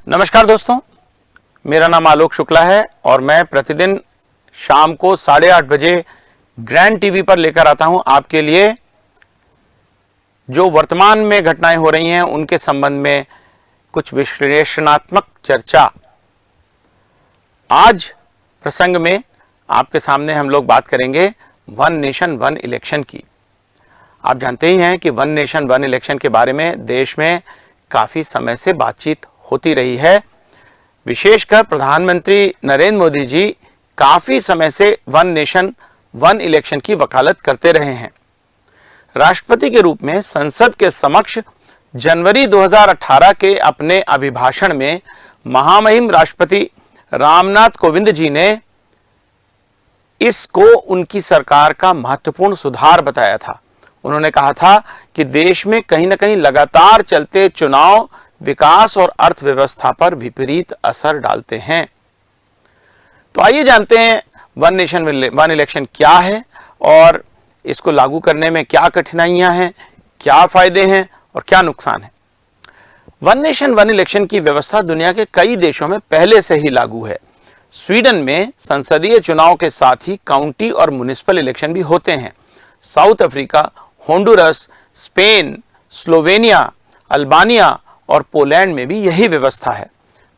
नमस्कार दोस्तों, मेरा नाम आलोक शुक्ला है और मैं प्रतिदिन शाम को 8:30 बजे ग्रैंड टीवी पर लेकर आता हूं आपके लिए जो वर्तमान में घटनाएं हो रही हैं उनके संबंध में कुछ विश्लेषणात्मक चर्चा। आज प्रसंग में आपके सामने हम लोग बात करेंगे वन नेशन वन इलेक्शन की। आप जानते ही हैं कि वन नेशन वन इलेक्शन के बारे में देश में काफ़ी समय से बातचीत होती रही है। विशेषकर प्रधानमंत्री नरेंद्र मोदी जी काफ़ी समय से वन नेशन वन इलेक्शन की वकालत करते रहे हैं। राष्ट्रपति के रूप में संसद के समक्ष जनवरी 2018 के अपने अभिभाषण में महामहिम राष्ट्रपति रामनाथ कोविंद जी ने इसको उनकी सरकार का महत्वपूर्ण सुधार बताया था। उन्होंने कहा था कि देश में कहीं ना कहीं लगातार चलते चुनाव विकास और अर्थव्यवस्था पर विपरीत असर डालते हैं। तो आइए जानते हैं वन नेशन वन इलेक्शन क्या है और इसको लागू करने में क्या कठिनाइयां हैं, क्या फायदे हैं और क्या नुकसान है। वन नेशन वन इलेक्शन की व्यवस्था दुनिया के कई देशों में पहले से ही लागू है। स्वीडन में संसदीय चुनाव के साथ ही काउंटी और म्युनिसिपल इलेक्शन भी होते हैं। South Africa, Honduras, Spain, Slovenia, Albania और पोलैंड में भी यही व्यवस्था है।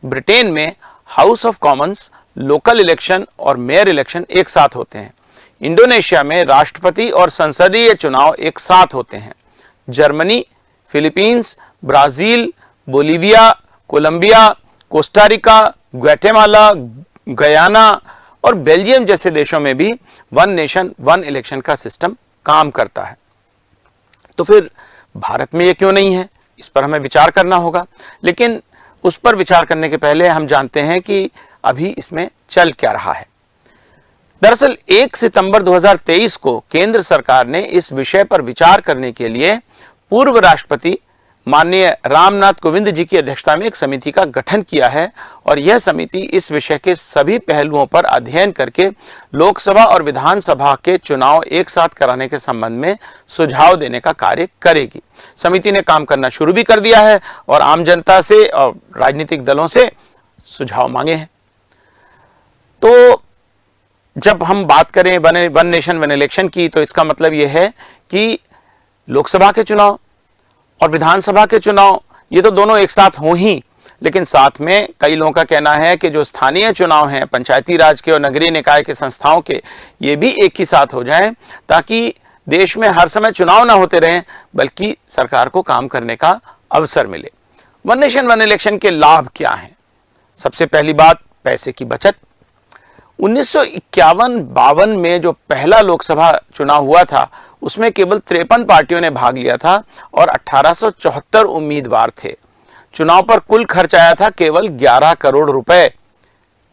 ब्रिटेन में house of Commons, local election और मेयर इलेक्शन एक साथ होते हैं। इंडोनेशिया में राष्ट्रपति और संसदीय चुनाव एक साथ होते हैं। Germany, Philippines, Brazil, Bolivia, Colombia, Costa Rica, Guatemala, Guyana और बेल्जियम जैसे देशों में भी वन नेशन वन इलेक्शन का सिस्टम काम करता है। तो फिर भारत में ये क्यों नहीं है, इस पर हमें विचार करना होगा। लेकिन उस पर विचार करने के पहले हम जानते हैं कि अभी इसमें चल क्या रहा है। दरअसल 1 सितंबर 2023 को केंद्र सरकार ने इस विषय पर विचार करने के लिए पूर्व राष्ट्रपति माननीय रामनाथ कोविंद जी की अध्यक्षता में एक समिति का गठन किया है और यह समिति इस विषय के सभी पहलुओं पर अध्ययन करके लोकसभा और विधानसभा के चुनाव एक साथ कराने के संबंध में सुझाव देने का कार्य करेगी। समिति ने काम करना शुरू भी कर दिया है और आम जनता से और राजनीतिक दलों से सुझाव मांगे हैं। तो जब हम बात करें वन नेशन वन इलेक्शन की, तो इसका मतलब यह है कि लोकसभा के चुनाव और विधानसभा के चुनाव ये तो दोनों एक साथ हों ही, लेकिन साथ में कई लोगों का कहना है कि जो स्थानीय चुनाव हैं पंचायती राज के और नगरीय निकाय के संस्थाओं के, ये भी एक ही साथ हो जाएं ताकि देश में हर समय चुनाव ना होते रहें बल्कि सरकार को काम करने का अवसर मिले। वन नेशन वन इलेक्शन के लाभ क्या हैं? सबसे पहली बात, पैसे की बचत। 1951-52 में जो पहला लोकसभा चुनाव हुआ था उसमें केवल 53 पार्टियों ने भाग लिया था और 1874 उम्मीदवार थे। चुनाव पर कुल खर्च आया था केवल 11 करोड़ रुपए।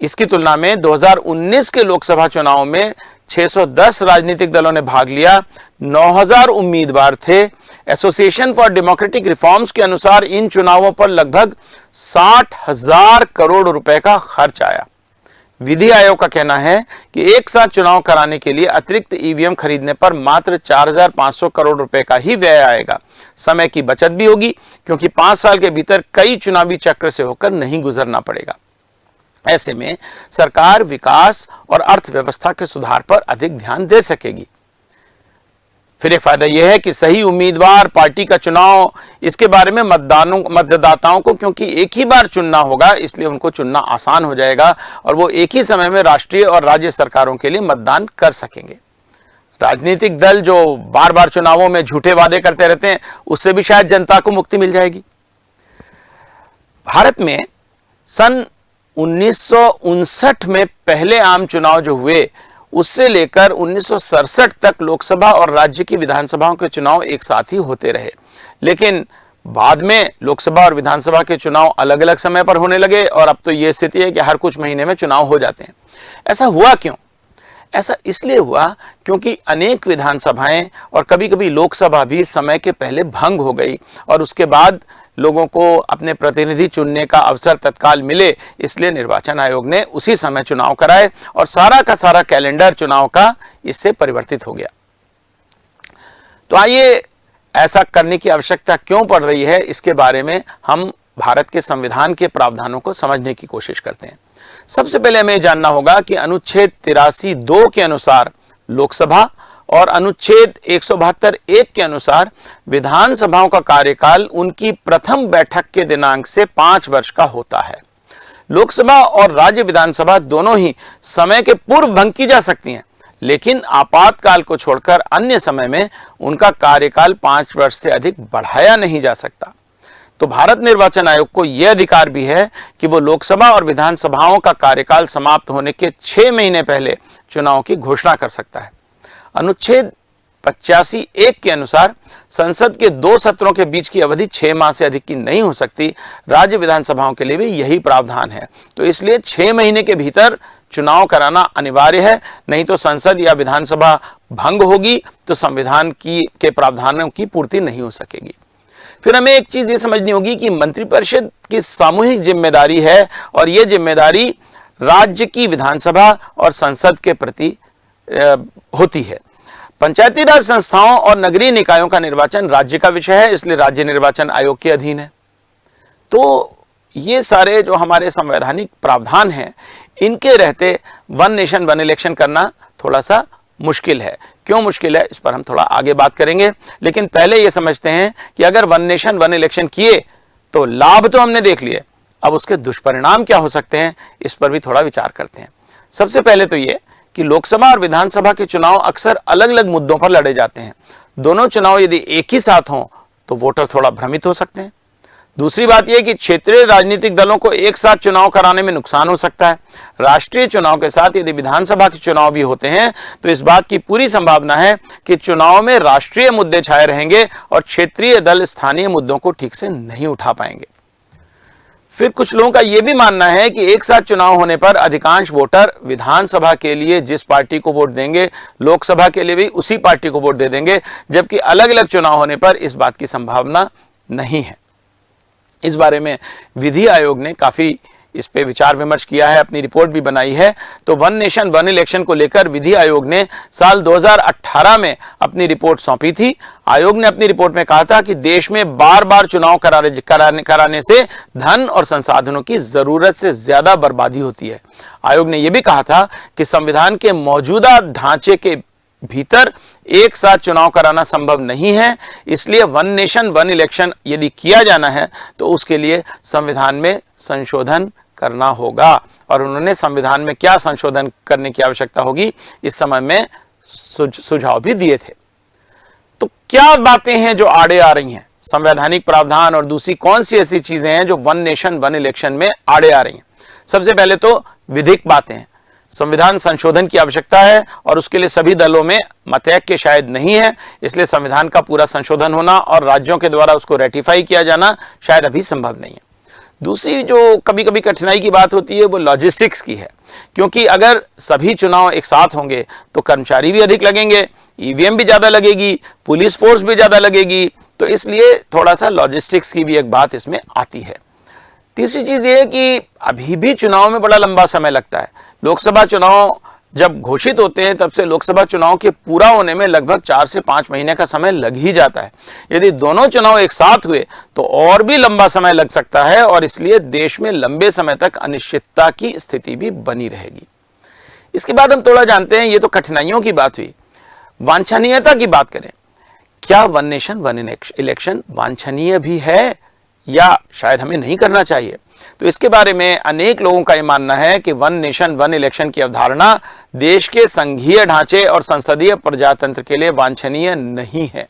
इसकी तुलना में 2019 के लोकसभा चुनाव में 610 राजनीतिक दलों ने भाग लिया, 9000 उम्मीदवार थे। एसोसिएशन फॉर डेमोक्रेटिक रिफॉर्म्स के अनुसार इन चुनावों पर लगभग 60,000 करोड़ रुपए का खर्च आया। विधि आयोग का कहना है कि एक साथ चुनाव कराने के लिए अतिरिक्त ईवीएम खरीदने पर मात्र 4,500 करोड़ रुपए का ही व्यय आएगा। समय की बचत भी होगी क्योंकि 5 साल के भीतर कई चुनावी चक्र से होकर नहीं गुजरना पड़ेगा। ऐसे में सरकार विकास और अर्थव्यवस्था के सुधार पर अधिक ध्यान दे सकेगी। फिर एक फायदा यह है कि सही उम्मीदवार, पार्टी का चुनाव, इसके बारे में मतदाताओं को क्योंकि एक ही बार चुनना होगा इसलिए उनको चुनना आसान हो जाएगा और वो एक ही समय में राष्ट्रीय और राज्य सरकारों के लिए मतदान कर सकेंगे। राजनीतिक दल जो बार बार चुनावों में झूठे वादे करते रहते हैं उससे भी शायद जनता को मुक्ति मिल जाएगी। भारत में सन 1959 में पहले आम चुनाव जो हुए उससे लेकर 1967 तक लोकसभा और राज्य की विधानसभाओं के चुनाव एक साथ ही होते रहे, लेकिन बाद में लोकसभा और विधानसभा के चुनाव अलग अलग समय पर होने लगे और अब तो ये स्थिति है कि हर कुछ महीने में चुनाव हो जाते हैं। ऐसा हुआ क्यों? ऐसा इसलिए हुआ क्योंकि अनेक विधानसभाएं और कभी कभी लोकसभा भी समय के पहले भंग हो गई और उसके बाद लोगों को अपने प्रतिनिधि चुनने का अवसर तत्काल मिले, इसलिए निर्वाचन आयोग ने उसी समय चुनाव कराए और सारा का सारा कैलेंडर चुनाव का इससे परिवर्तित हो गया। तो आइए ऐसा करने की आवश्यकता क्यों पड़ रही है इसके बारे में हम भारत के संविधान के प्रावधानों को समझने की कोशिश करते हैं। सबसे पहले हमें जानना होगा कि अनुच्छेद 83(2) के अनुसार लोकसभा और अनुच्छेद 172(1) के अनुसार विधानसभाओं का कार्यकाल उनकी प्रथम बैठक के दिनांक से 5 वर्ष का होता है। लोकसभा और राज्य विधानसभा दोनों ही समय के पूर्व भंग की जा सकती हैं, लेकिन आपातकाल को छोड़कर अन्य समय में उनका कार्यकाल 5 वर्ष से अधिक बढ़ाया नहीं जा सकता। तो भारत निर्वाचन आयोग को यह अधिकार भी है कि वो लोकसभा और विधानसभाओं का कार्यकाल समाप्त होने के 6 महीने पहले चुनाव की घोषणा कर सकता है। अनुच्छेद 85(1) के अनुसार संसद के 2 सत्रों के बीच की अवधि 6 माह से अधिक की नहीं हो सकती। राज्य विधानसभाओं के लिए भी यही प्रावधान है। तो इसलिए 6 महीने के भीतर चुनाव कराना अनिवार्य है, नहीं तो संसद या विधानसभा भंग होगी तो संविधान के प्रावधानों की पूर्ति नहीं हो सकेगी। फिर हमें एक चीज ये समझनी होगी कि मंत्रिपरिषद की सामूहिक जिम्मेदारी है और यह जिम्मेदारी राज्य की विधानसभा और संसद के प्रति होती है। पंचायती राज संस्थाओं और नगरीय निकायों का निर्वाचन राज्य का विषय है, इसलिए राज्य निर्वाचन आयोग के अधीन है। तो ये सारे जो हमारे संवैधानिक प्रावधान हैं, इनके रहते वन नेशन वन इलेक्शन करना थोड़ा सा मुश्किल है। क्यों मुश्किल है, इस पर हम थोड़ा आगे बात करेंगे, लेकिन पहले ये समझते हैं कि अगर वन नेशन वन इलेक्शन किए तो लाभ तो हमने देख लिए, अब उसके दुष्परिणाम क्या हो सकते हैं, इस पर भी थोड़ा विचार करते हैं। सबसे पहले तो ये कि लोकसभा और विधानसभा के चुनाव अक्सर अलग अलग मुद्दों पर लड़े जाते हैं। दोनों चुनाव यदि एक ही साथ हों तो वोटर थोड़ा भ्रमित हो सकते हैं। दूसरी बात यह कि क्षेत्रीय राजनीतिक दलों को एक साथ चुनाव कराने में नुकसान हो सकता है। राष्ट्रीय चुनाव के साथ यदि विधानसभा के चुनाव भी होते हैं तो इस बात की पूरी संभावना है कि चुनाव में राष्ट्रीय मुद्दे छाए रहेंगे और क्षेत्रीय दल स्थानीय मुद्दों को ठीक से नहीं उठा पाएंगे। फिर कुछ लोगों का यह भी मानना है कि एक साथ चुनाव होने पर अधिकांश वोटर विधानसभा के लिए जिस पार्टी को वोट देंगे, लोकसभा के लिए भी उसी पार्टी को वोट दे देंगे, जबकि अलग अलग चुनाव होने पर इस बात की संभावना नहीं है। इस बारे में विधि आयोग ने काफी इस पे विचार विमर्श किया है, अपनी रिपोर्ट भी बनाई है। तो वन नेशन वन इलेक्शन को लेकर विधि आयोग ने साल 2018 में अपनी रिपोर्ट सौंपी थी। आयोग ने अपनी रिपोर्ट में कहा था कि देश में बार बार चुनाव कराने से धन और संसाधनों की जरूरत से ज्यादा बर्बादी होती है। आयोग ने यह भी कहा था कि संविधान के मौजूदा ढांचे के भीतर एक साथ चुनाव कराना संभव नहीं है, इसलिए वन नेशन वन इलेक्शन यदि किया जाना है तो उसके लिए संविधान में संशोधन करना होगा। और उन्होंने संविधान में क्या संशोधन करने की आवश्यकता होगी इस समय में सुझाव भी दिए थे। तो क्या बातें हैं जो आड़े आ रही हैं, संवैधानिक प्रावधान और दूसरी कौन सी ऐसी चीजें हैं जो वन नेशन वन इलेक्शन में आड़े आ रही हैं? सबसे पहले तो विधिक बातें हैं। संविधान संशोधन की आवश्यकता है और उसके लिए सभी दलों में मतैक्य शायद नहीं है, इसलिए संविधान का पूरा संशोधन होना और राज्यों के द्वारा उसको रेटिफाई किया जाना शायद अभी संभव नहीं है। दूसरी जो कभी कभी कठिनाई की बात होती है वो लॉजिस्टिक्स की है, क्योंकि अगर सभी चुनाव एक साथ होंगे तो कर्मचारी भी अधिक लगेंगे, ईवीएम भी ज्यादा लगेगी, पुलिस फोर्स भी ज्यादा लगेगी, तो इसलिए थोड़ा सा लॉजिस्टिक्स की भी एक बात इसमें आती है। तीसरी चीज ये है कि अभी भी चुनाव में बड़ा लंबा समय लगता है। लोकसभा चुनाव जब घोषित होते हैं तब से लोकसभा चुनाव के पूरा होने में लगभग 4 से 5 महीने का समय लग ही जाता है। यदि दोनों चुनाव एक साथ हुए तो और भी लंबा समय लग सकता है और इसलिए देश में लंबे समय तक अनिश्चितता की स्थिति भी बनी रहेगी। इसके बाद हम थोड़ा जानते हैं, ये तो कठिनाइयों की बात हुई, वांछनीयता की बात करें। क्या वन नेशन वन इलेक्शन वांछनीय भी है या शायद हमें नहीं करना चाहिए? तो इसके बारे में अनेक लोगों का यह मानना है कि वन नेशन वन इलेक्शन की अवधारणा देश के संघीय ढांचे और संसदीय प्रजातंत्र के लिए वांछनीय नहीं है।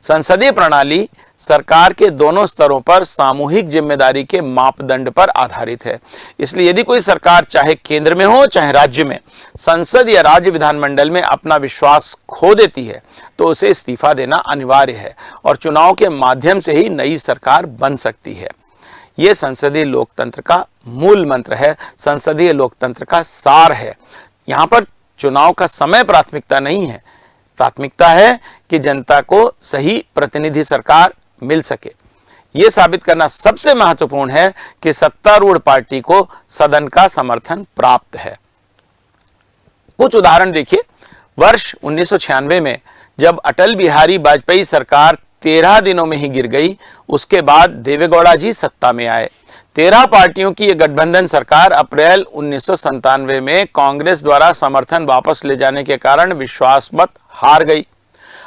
संसदीय प्रणाली सरकार के दोनों स्तरों पर सामूहिक जिम्मेदारी के मापदंड पर आधारित है। इसलिए यदि कोई सरकार चाहे केंद्र में हो चाहे राज्य में, संसद या राज्य विधानमंडल में अपना विश्वास खो देती है तो उसे इस्तीफा देना अनिवार्य है और चुनाव के माध्यम से ही नई सरकार बन सकती है। यह संसदीय लोकतंत्र का मूल मंत्र है, संसदीय लोकतंत्र का सार है। यहां पर चुनाव का समय प्राथमिकता नहीं है, प्राथमिकता है कि जनता को सही प्रतिनिधि सरकार मिल सके। यह साबित करना सबसे महत्वपूर्ण है कि सत्तारूढ़ पार्टी को सदन का समर्थन प्राप्त है। कुछ उदाहरण देखिए। वर्ष 1996 में जब अटल बिहारी वाजपेयी सरकार 13 दिनों में ही गिर गई। उसके बाद देवेगौड़ा जी सत्ता में आए। 13 पार्टियों की यह गठबंधन सरकार अप्रैल 1997 में कांग्रेस द्वारा समर्थन वापस ले जाने के कारण विश्वास मत हार गई।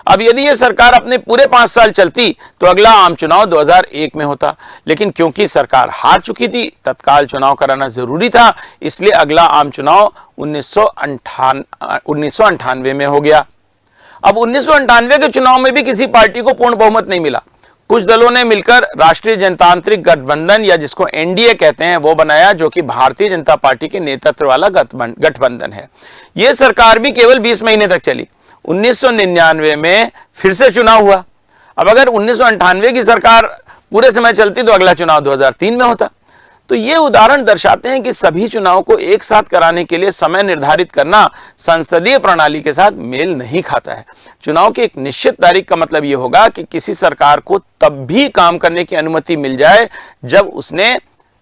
अब यदि यह सरकार अपने पूरे 5 साल चलती तो अगला आम चुनाव 2001 में होता, लेकिन क्योंकि सरकार हार चुकी थी, तत्काल चुनाव कराना जरूरी था, इसलिए अगला आम चुनाव 1998 में हो गया। अब 1998 के चुनाव में भी किसी पार्टी को पूर्ण बहुमत नहीं मिला। कुछ दलों ने मिलकर राष्ट्रीय जनतांत्रिक गठबंधन, या जिसको एनडीए कहते हैं, वो बनाया, जो कि भारतीय जनता पार्टी के नेतृत्व वाला गठबंधन है। यह सरकार भी केवल 20 महीने तक चली। 1999 में फिर से चुनाव हुआ। अब अगर 1998 की सरकार पूरे समय चलती तो अगला चुनाव 2003 में होता। तो ये उदाहरण दर्शाते हैं कि सभी चुनाव को एक साथ कराने के लिए समय निर्धारित करना संसदीय प्रणाली के साथ मेल नहीं खाता है। चुनाव की एक निश्चित तारीख का मतलब यह होगा कि किसी सरकार को तब भी काम करने की अनुमति मिल जाए जब उसने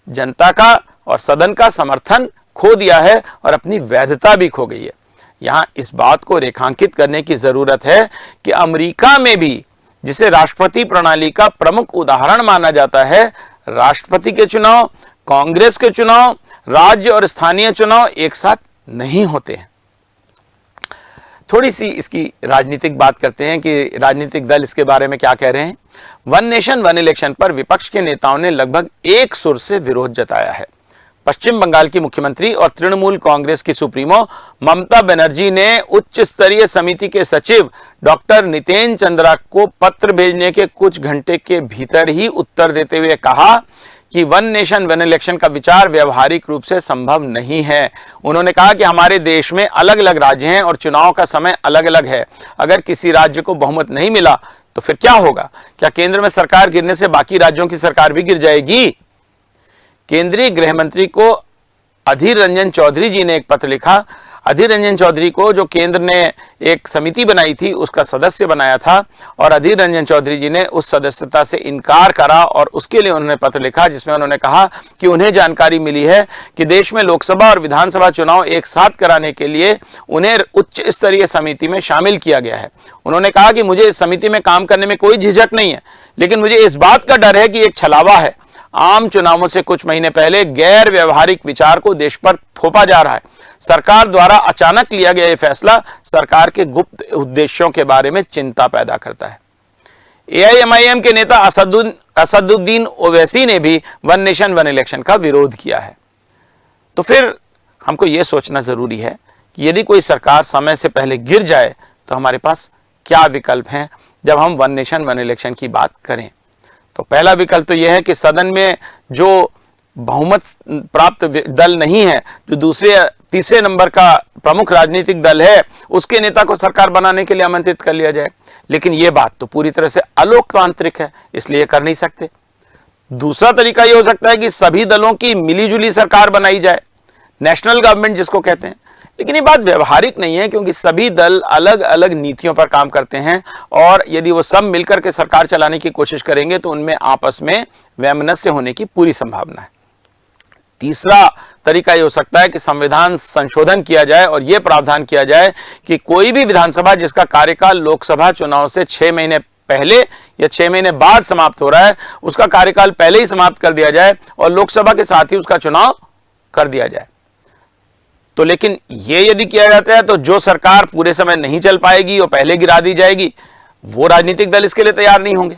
जनता का और सदन का समर्थन खो दिया है और अपनी वैधता भी खो गई है। यहां इस बात को रेखांकित करने की जरूरत है कि अमेरिका में भी, जिसे राष्ट्रपति प्रणाली का प्रमुख उदाहरण माना जाता है, राष्ट्रपति के चुनाव, कांग्रेस के चुनाव, राज्य और स्थानीय चुनाव एक साथ नहीं होते हैं। थोड़ी सी इसकी राजनीतिक बात करते हैं कि राजनीतिक दल इसके बारे में क्या कह रहे हैं। वन नेशन वन इलेक्शन पर विपक्ष के नेताओं ने लगभग एक सुर से विरोध जताया है। पश्चिम बंगाल की मुख्यमंत्री और तृणमूल कांग्रेस की सुप्रीमो ममता बनर्जी ने उच्च स्तरीय समिति के सचिव डॉक्टर नितेन चंद्रा को पत्र भेजने के कुछ घंटे के भीतर ही उत्तर देते हुए कहा कि वन नेशन वन इलेक्शन का विचार व्यवहारिक रूप से संभव नहीं है। उन्होंने कहा कि हमारे देश में अलग अलग राज्य हैं और चुनाव का समय अलग अलग है। अगर किसी राज्य को बहुमत नहीं मिला तो फिर क्या होगा? क्या केंद्र में सरकार गिरने से बाकी राज्यों की सरकार भी गिर जाएगी? केंद्रीय गृह मंत्री को अधीर रंजन चौधरी जी ने एक पत्र लिखा। अधीर रंजन चौधरी को जो केंद्र ने एक समिति बनाई थी उसका सदस्य बनाया था और अधीर रंजन चौधरी जी ने उस सदस्यता से इनकार करा और उसके लिए उन्होंने पत्र लिखा जिसमें उन्होंने कहा कि उन्हें जानकारी मिली है कि देश में लोकसभा और विधानसभा चुनाव एक साथ कराने के लिए उन्हें उच्च स्तरीय समिति में शामिल किया गया है। उन्होंने कहा कि मुझे इस समिति में काम करने में कोई झिझक नहीं है, लेकिन मुझे इस बात का डर है कि एक छलावा है। आम चुनावों से कुछ महीने पहले गैर व्यवहारिक विचार को देश पर थोपा जा रहा है। सरकार द्वारा अचानक लिया गया यह फैसला सरकार के गुप्त उद्देश्यों के बारे में चिंता पैदा करता है। एआईएमआईएम के नेता असदुद्दीन ओवैसी ने भी वन नेशन वन इलेक्शन का विरोध किया है। तो फिर हमको यह सोचना जरूरी है कि यदि कोई सरकार समय से पहले गिर जाए तो हमारे पास क्या विकल्प हैं जब हम वन नेशन वन इलेक्शन की बात करें। तो पहला विकल्प तो यह है कि सदन में जो बहुमत प्राप्त दल नहीं है, जो दूसरे तीसरे नंबर का प्रमुख राजनीतिक दल है, उसके नेता को सरकार बनाने के लिए आमंत्रित कर लिया जाए। लेकिन यह बात तो पूरी तरह से अलोकतांत्रिक है, इसलिए कर नहीं सकते। दूसरा तरीका यह हो सकता है कि सभी दलों की मिलीजुली सरकार बनाई जाए, नेशनल गवर्नमेंट जिसको कहते हैं। लेकिन ये बात व्यवहारिक नहीं है क्योंकि सभी दल अलग अलग नीतियों पर काम करते हैं और यदि वो सब मिलकर के सरकार चलाने की कोशिश करेंगे तो उनमें आपस में वैमनस्य होने की पूरी संभावना है। तीसरा तरीका यह हो सकता है कि संविधान संशोधन किया जाए और यह प्रावधान किया जाए कि कोई भी विधानसभा जिसका कार्यकाल लोकसभा चुनाव से 6 महीने पहले या 6 महीने बाद समाप्त हो रहा है, उसका कार्यकाल पहले ही समाप्त कर दिया जाए और लोकसभा के साथ ही उसका चुनाव कर दिया जाए। तो लेकिन यह यदि किया जाता है तो जो सरकार पूरे समय नहीं चल पाएगी और पहले गिरा दी जाएगी, वो राजनीतिक दल इसके लिए तैयार नहीं होंगे।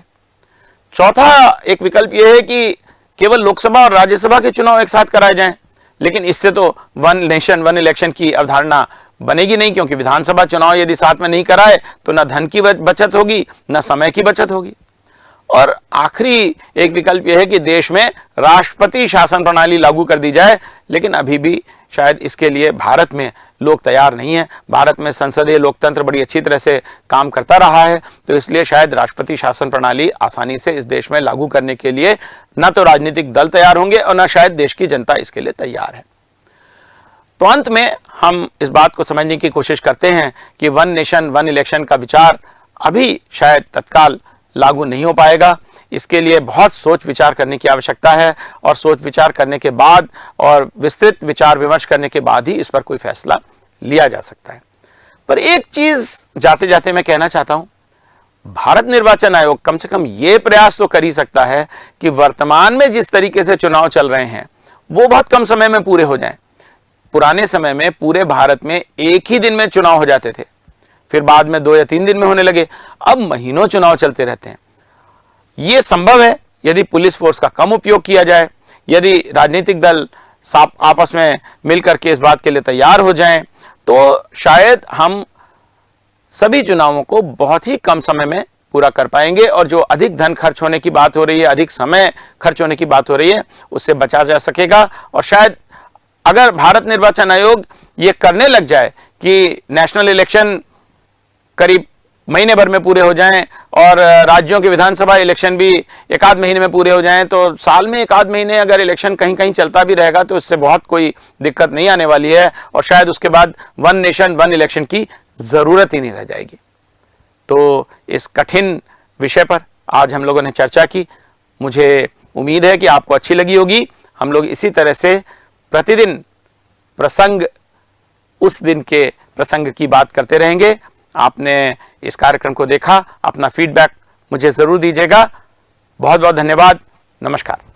चौथा एक विकल्प यह है कि केवल लोकसभा और राज्यसभा के चुनाव एक साथ कराए जाएं, लेकिन इससे तो वन नेशन वन इलेक्शन की अवधारणा बनेगी नहीं, क्योंकि विधानसभा चुनाव यदि साथ में नहीं कराए तो ना धन की बचत होगी ना समय की बचत होगी। और आखिरी एक विकल्प यह है कि देश में राष्ट्रपति शासन प्रणाली लागू कर दी जाए, लेकिन अभी भी शायद इसके लिए भारत में लोग तैयार नहीं है। भारत में संसदीय लोकतंत्र बड़ी अच्छी तरह से काम करता रहा है, तो इसलिए शायद राष्ट्रपति शासन प्रणाली आसानी से इस देश में लागू करने के लिए न तो राजनीतिक दल तैयार होंगे और न शायद देश की जनता इसके लिए तैयार है। तो अंत में हम इस बात को समझने की कोशिश करते हैं कि वन नेशन वन इलेक्शन का विचार अभी शायद तत्काल लागू नहीं हो पाएगा। इसके लिए बहुत सोच विचार करने की आवश्यकता है और सोच विचार करने के बाद और विस्तृत विचार विमर्श करने के बाद ही इस पर कोई फैसला लिया जा सकता है। पर एक चीज जाते जाते मैं कहना चाहता हूं, भारत निर्वाचन आयोग कम से कम ये प्रयास तो कर ही सकता है कि वर्तमान में जिस तरीके से चुनाव चल रहे हैं वो बहुत कम समय में पूरे हो जाएं। पुराने समय में पूरे भारत में एक ही दिन में चुनाव हो जाते थे, फिर बाद में 2 या 3 दिन में होने लगे, अब महीनों चुनाव चलते रहते हैं। यह संभव है यदि पुलिस फोर्स का कम उपयोग किया जाए, यदि राजनीतिक दल आपस में मिलकर के इस बात के लिए तैयार हो जाएं, तो शायद हम सभी चुनावों को बहुत ही कम समय में पूरा कर पाएंगे और जो अधिक धन खर्च होने की बात हो रही है, अधिक समय खर्च होने की बात हो रही है, उससे बचा जा सकेगा। और शायद अगर भारत निर्वाचन आयोग ये करने लग जाए कि नेशनल इलेक्शन करीब महीने भर में पूरे हो जाएं और राज्यों के विधानसभा इलेक्शन भी 1 आध महीने में पूरे हो जाएं, तो साल में 1 आध महीने अगर इलेक्शन कहीं कहीं चलता भी रहेगा तो इससे बहुत कोई दिक्कत नहीं आने वाली है और शायद उसके बाद 1 नेशन 1 इलेक्शन की जरूरत ही नहीं रह जाएगी। तो इस कठिन विषय पर आज हम लोगों ने चर्चा की। मुझे उम्मीद है कि आपको अच्छी लगी होगी। हम लोग इसी तरह से प्रतिदिन प्रसंग, उस दिन के प्रसंग की बात करते रहेंगे। आपने इस कार्यक्रम को देखा, अपना फीडबैक मुझे जरूर दीजिएगा। बहुत बहुत धन्यवाद। नमस्कार।